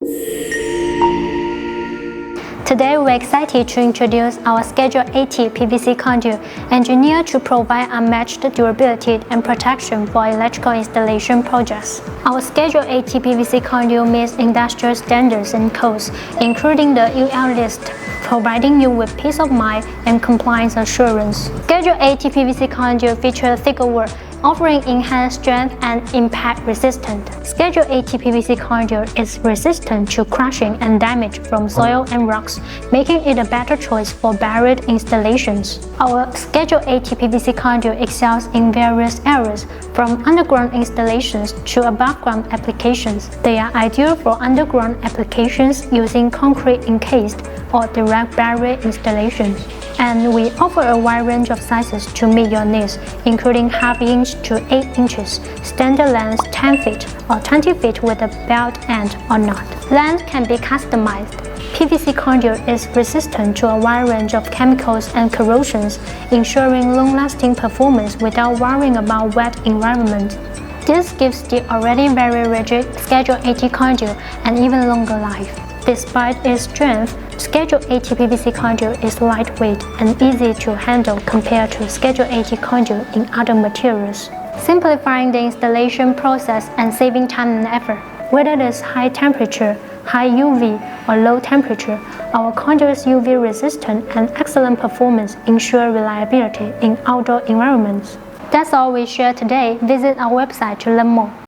Today, we're excited to introduce our Schedule 80 PVC Conduit, engineered to provide unmatched durability and protection for electrical installation projects. Our Schedule 80 PVC Conduit meets industrial standards and codes, including the UL list, providing you with peace of mind and compliance assurance. Schedule 80 PVC Conduit features thicker wood, offering enhanced strength and impact resistance. Schedule 80 PVC Conduit is resistant to crushing and damage from soil and rocks, making it a better choice for buried installations. Our Schedule 80 PVC Conduit excels in various areas, from underground installations to above-ground applications. They are ideal for underground applications using concrete encased or direct burial installations. And we offer a wide range of sizes to meet your needs, including half inch to 8 inches, standard length 10 feet or 20 feet with a belt end or not. Length can be customized. PVC Conduit is resistant to a wide range of chemicals and corrosions, ensuring long-lasting performance without worrying about wet environment. This gives the already very rigid Schedule 80 Conduit an even longer life. Despite its strength, Schedule 80 PVC Conduit is lightweight and easy to handle compared to Schedule 80 Conduit in other materials, simplifying the installation process and saving time and effort. Whether it is high temperature, high UV, or low temperature, our conduit's UV resistant and excellent performance ensure reliability in outdoor environments. That's all we share today. Visit our website to learn more.